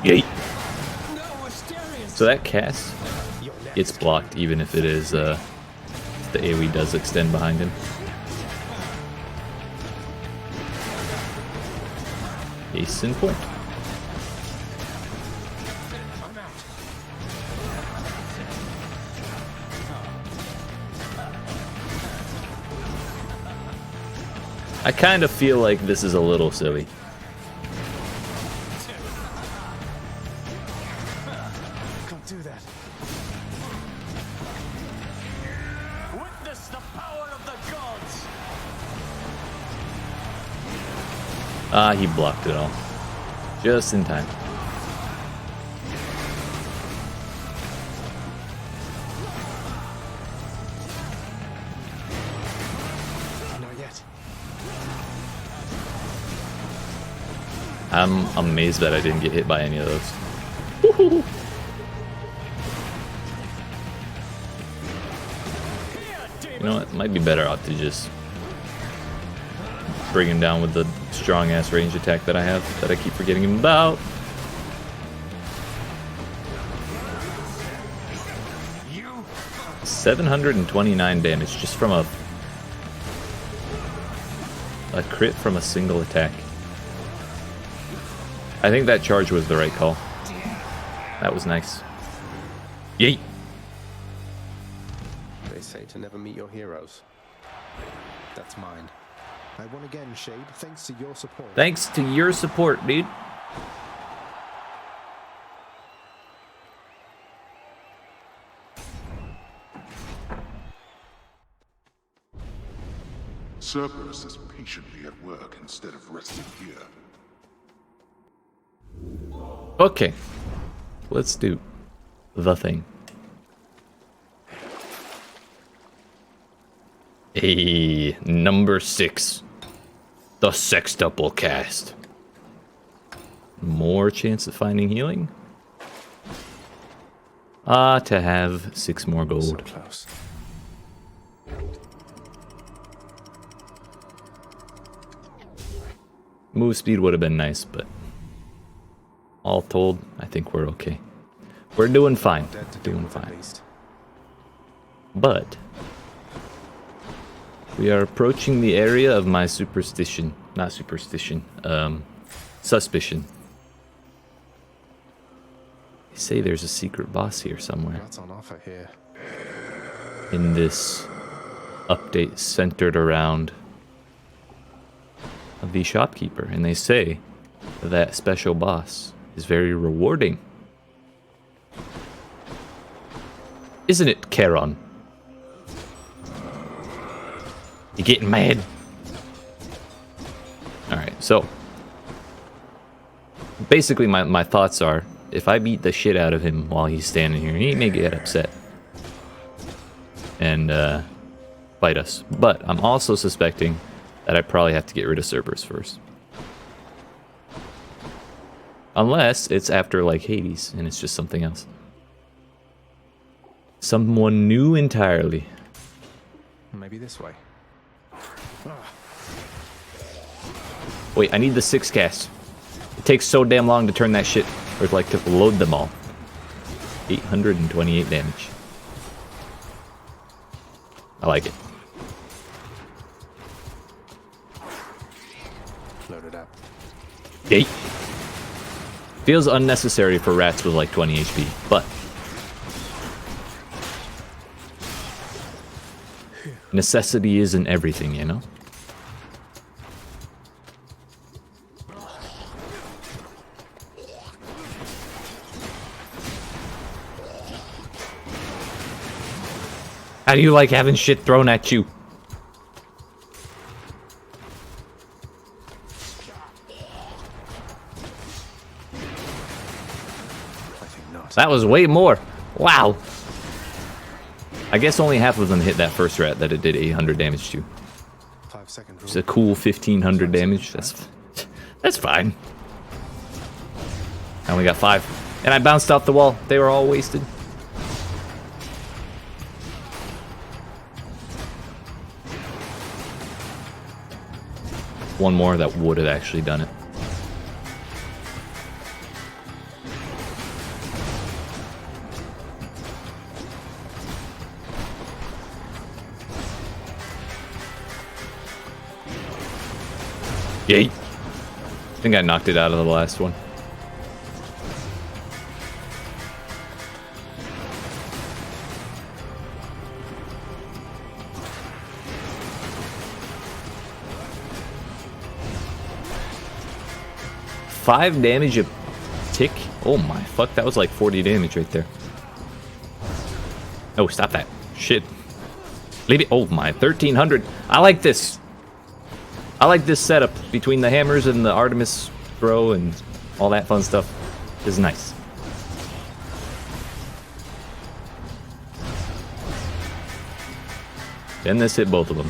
Yay. So that cast, it's blocked even if it is, the AoE does extend behind him. Case in point. I kind of feel like this is a little silly. Can't do that. Witness the power of the gods. Ah, he blocked it all. Just in time. Not yet. I'm amazed that I didn't get hit by any of those. You know what? It might be better off to just bring him down with the strong-ass range attack that I have, that I keep forgetting him about. You 729 damage just from a crit from a single attack. I think that charge was the right call. That was nice. Yeet! They say to never meet your heroes. That's mine. I won again, Shade, thanks to your support. Thanks to your support, dude. Cerberus is patiently at work instead of resting here. Okay. Let's do the thing. Hey, number 6. The sextuple cast. More chance of finding healing? Ah, to have 6 more gold. So close. Move speed would have been nice, but all told, I think we're okay. We're doing fine. Doing fine. But we are approaching the area of my superstition. Not superstition. Suspicion. They say there's a secret boss here somewhere. What's on offer here? In this update centered around the shopkeeper, and they say that special boss is very rewarding. Isn't it, Charon? You getting mad? Alright, so basically my thoughts are, if I beat the shit out of him while he's standing here, he may get upset and fight us. But I'm also suspecting that I probably have to get rid of Cerberus first. Unless it's after, like, Hades, and it's just something else. Someone new entirely. Maybe this way. Wait, I need the 6 cast. It takes so damn long to turn that shit, or like to load them all. 828 damage. I like it. Load it up. Yay. Feels unnecessary for rats with like 20 HP, but necessity isn't everything, you know? How do you like having shit thrown at you? That was way more. Wow. I guess only half of them hit that first rat that it did 800 damage to. It's a cool 1500 damage. That's fine. I only got 5. And I bounced off the wall. They were all wasted. One more that would have actually done it. Yay. I think I knocked it out of the last one. $5 damage a tick? Oh my fuck, that was like 40 damage right there. Oh, stop that. Shit. Leave it. Oh my, 1300. I like this. I like this setup between the hammers and the Artemis throw and all that fun stuff. This is nice. Then this hit both of them.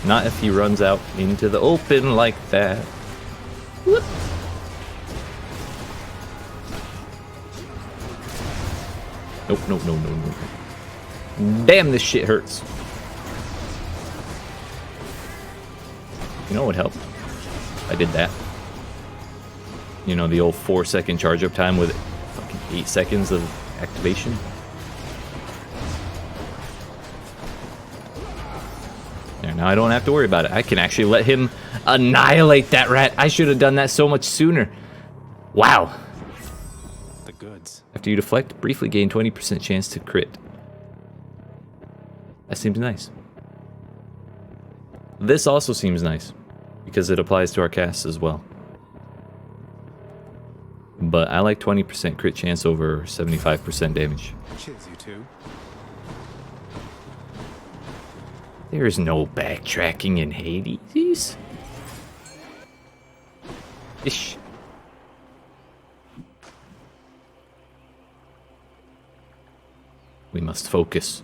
Not if he runs out into the open like that. Whoop. Nope, nope, no, no, no. Damn, this shit hurts. You know what would help? I did that. You know, the old 4-second charge up time with fucking 8 seconds of activation. There, now I don't have to worry about it. I can actually let him annihilate that rat. I should have done that so much sooner. Wow. The goods. After you deflect, briefly gain 20% chance to crit. That seems nice. This also seems nice, because it applies to our casts as well. But I like 20% crit chance over 75% damage. Cheers, you two. There's no backtracking in Hades. Ish. We must focus.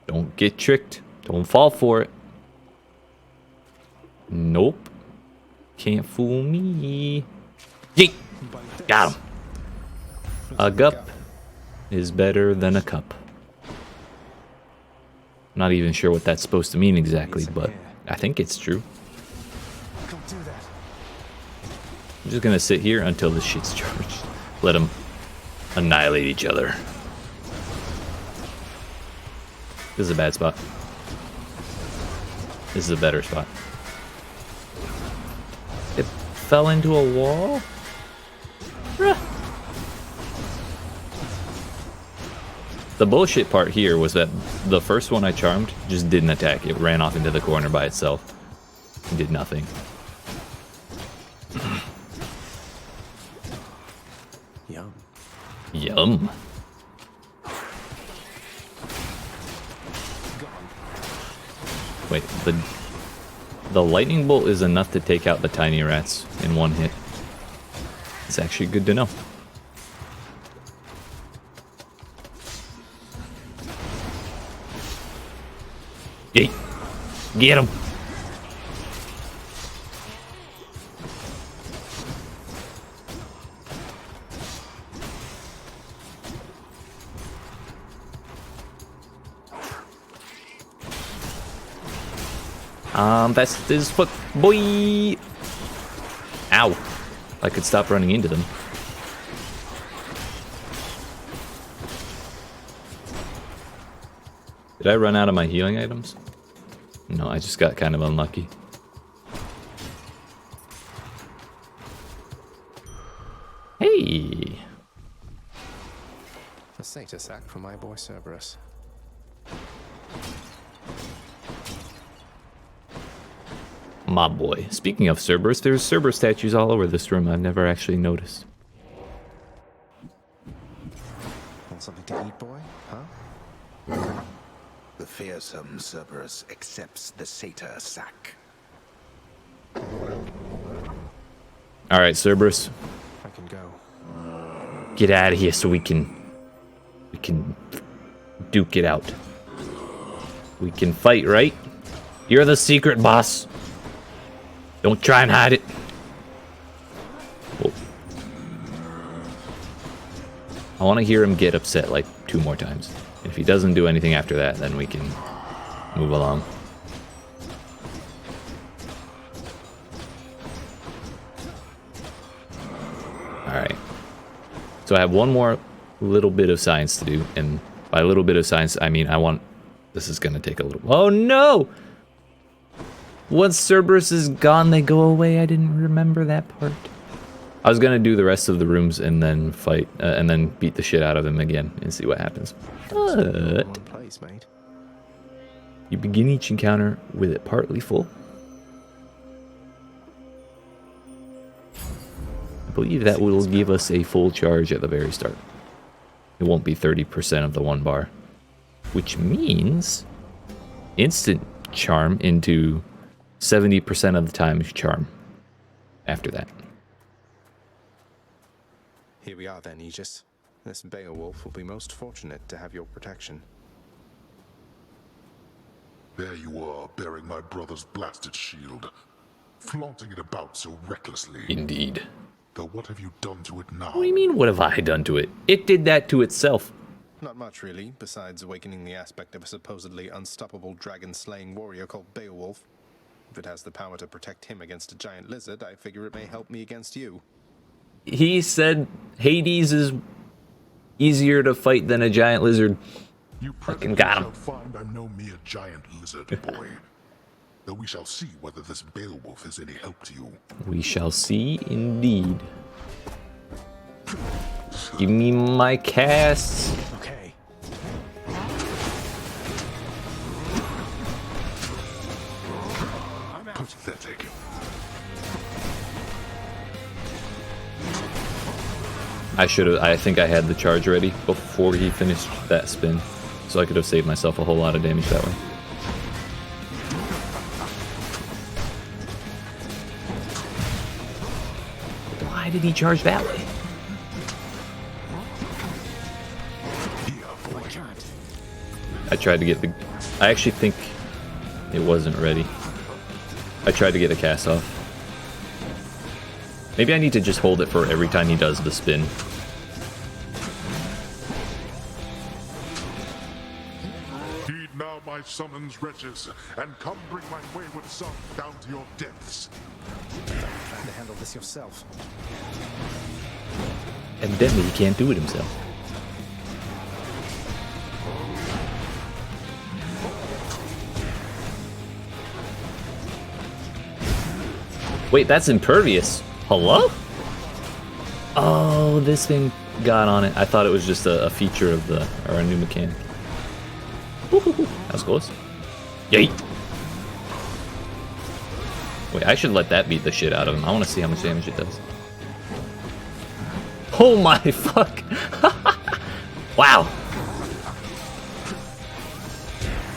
Don't get tricked. Don't fall for it. Nope. Can't fool me. Yeet! Got him. A gup is better than a cup. Not even sure what that's supposed to mean exactly, but I think it's true. I'm just gonna sit here until this shit's charged. Let them annihilate each other. This is a bad spot. This is a better spot. It fell into a wall? Bruh. The bullshit part here was that the first one I charmed just didn't attack. It ran off into the corner by itself. It did nothing. Yum. Yum. Wait, The lightning bolt is enough to take out the tiny rats in one hit. It's actually good to know. Yeet. Get him. Fast as fuck, boy. Ow. I could stop running into them. Did I run out of my healing items? No, I just got kind of unlucky. Hey! A satyr sack for my boy Cerberus. My boy. Speaking of Cerberus, there's Cerberus statues all over this room. I've never actually noticed. Want something to eat, boy? Huh? The fearsome Cerberus accepts the satyr sack. Alright, Cerberus. I can go. Get out of here so we can duke it out. We can fight, right? You're the secret boss. Don't try and hide it. Whoa. I want to hear him get upset like 2 more times. If he doesn't do anything after that, then we can move along. Alright. So I have one more little bit of science to do, and by a little bit of science, I mean this is gonna take a little... Oh no! Once Cerberus is gone, they go away. I didn't remember that part. I was gonna do the rest of the rooms and then fight, and then beat the shit out of him again and see what happens. But you begin each encounter with it partly full. I believe that will give us a full charge at the very start. It won't be 30% of the 1 bar, which means instant charm into 70% of the time charm after that. Here we are then, Aegis. This Beowulf will be most fortunate to have your protection. There you are, bearing my brother's blasted shield, flaunting it about so recklessly. Indeed. Though what have you done to it now? What do you mean, what have I done to it? It did that to itself. Not much, really, besides awakening the aspect of a supposedly unstoppable dragon-slaying warrior called Beowulf. If it has the power to protect him against a giant lizard, I figure it may help me against you. He said Hades is easier to fight than a giant lizard. You fucking got him. shall find I'm no mere giant lizard, boy. Though we shall see whether this Beowulf is any help to you. We shall see indeed. Give me my casts. Okay. Pathetic. I think I had the charge ready before he finished that spin. So I could have saved myself a whole lot of damage that way. Why did he charge that way? I tried to get the... I actually think it wasn't ready. I tried to get a cast off. Maybe I need to just hold it for every time he does the spin. Heed now my summons, wretches, and come bring my wayward son down to your depths. Trying to handle this yourself. Evidently, he can't do it himself. Wait, that's impervious. Hello? Oh, this thing got on it. I thought it was just a feature of the, or a new mechanic. That was close. Yeet. Wait, I should let that beat the shit out of him. I want to see how much damage it does. Oh my fuck. Wow.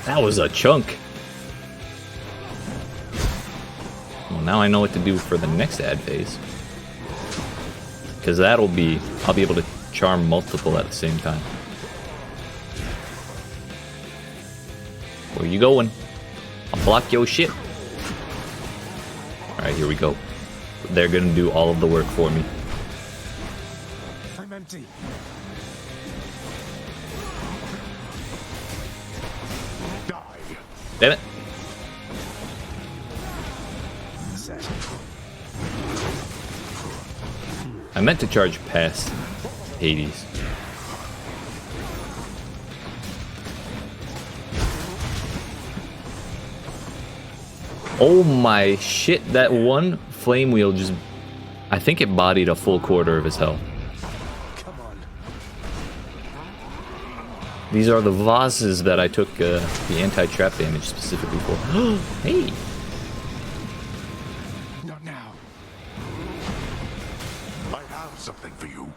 That was a chunk. Well, now I know what to do for the next ad phase. Because I'll be able to charm multiple at the same time. Where you going? I'll block your shit. Alright, here we go. They're gonna do all of the work for me. I'm empty. Die. Damn it. Set. I meant to charge past Hades. Oh my shit, that one flame wheel just... I think it bodied a full quarter of his health. Come on. These are the vases that I took the anti-trap damage specifically for. Hey! Not now. I have something for you.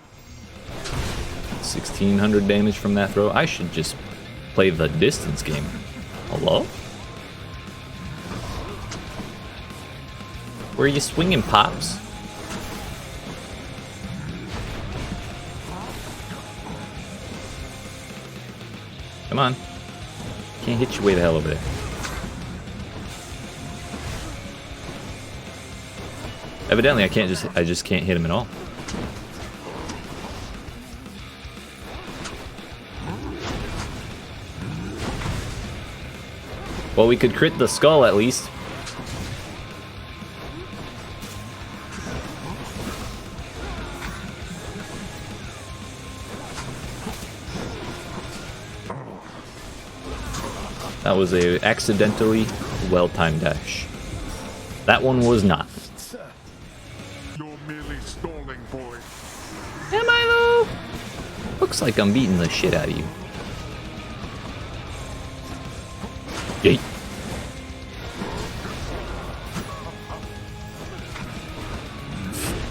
1600 damage from that throw. I should just play the distance game. Hello? Where are you swinging, Pops? Come on. Can't hit you way the hell over there. Evidently, I just can't hit him at all. Well, we could crit the skull at least. That was a accidentally well-timed dash. That one was not. You're merely stalling, boy. Am I though? Looks like I'm beating the shit out of you. Yeet.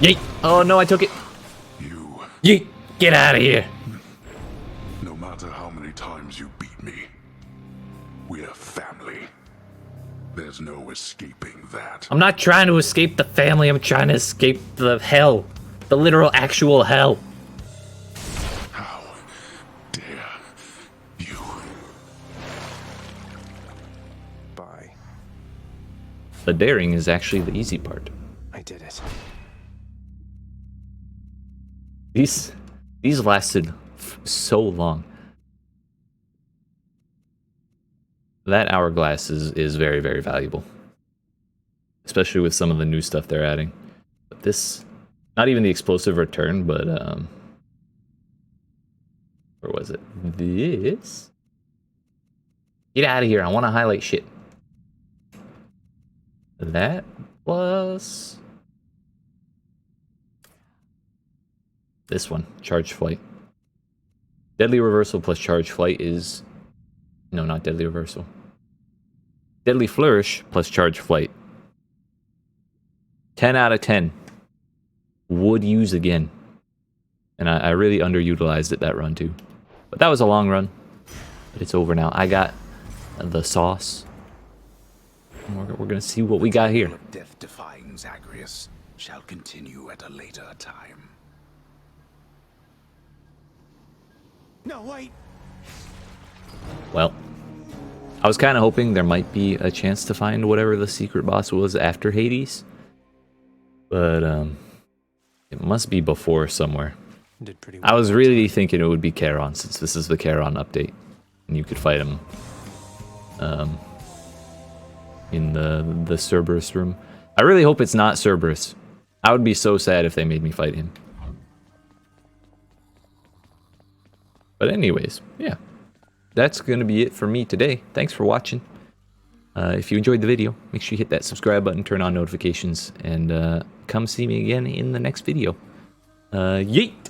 Yeet. Oh no, I took it. You. Yeet. Get out of here. No matter how many times you beat me, we're family. There's no escaping that. I'm not trying to escape the family. I'm trying to escape the hell. The literal actual hell. How dare you? Bye. The daring is actually the easy part. I did it. These lasted so long. That hourglass is very, very valuable. Especially with some of the new stuff they're adding. But this, not even the explosive return, but where was it? This? Get out of here, I want to highlight shit. That plus this one, charge flight. Deadly reversal plus charge flight is... No, not deadly reversal. Deadly flourish plus charge flight. 10 out of 10. Would use again. And I really underutilized it that run too. But that was a long run. But it's over now. I got the sauce. And we're gonna see what we got here. Death-defying Zagreus shall continue at a later time. No, wait. Well, I was kind of hoping there might be a chance to find whatever the secret boss was after Hades. But, it must be before somewhere. Did pretty well. I was really thinking it would be Charon, since this is the Charon update. And you could fight him, in the Cerberus room. I really hope it's not Cerberus. I would be so sad if they made me fight him. But anyways, yeah. That's going to be it for me today. Thanks for watching. If you enjoyed the video, make sure you hit that subscribe button, turn on notifications, and come see me again in the next video. Yeet!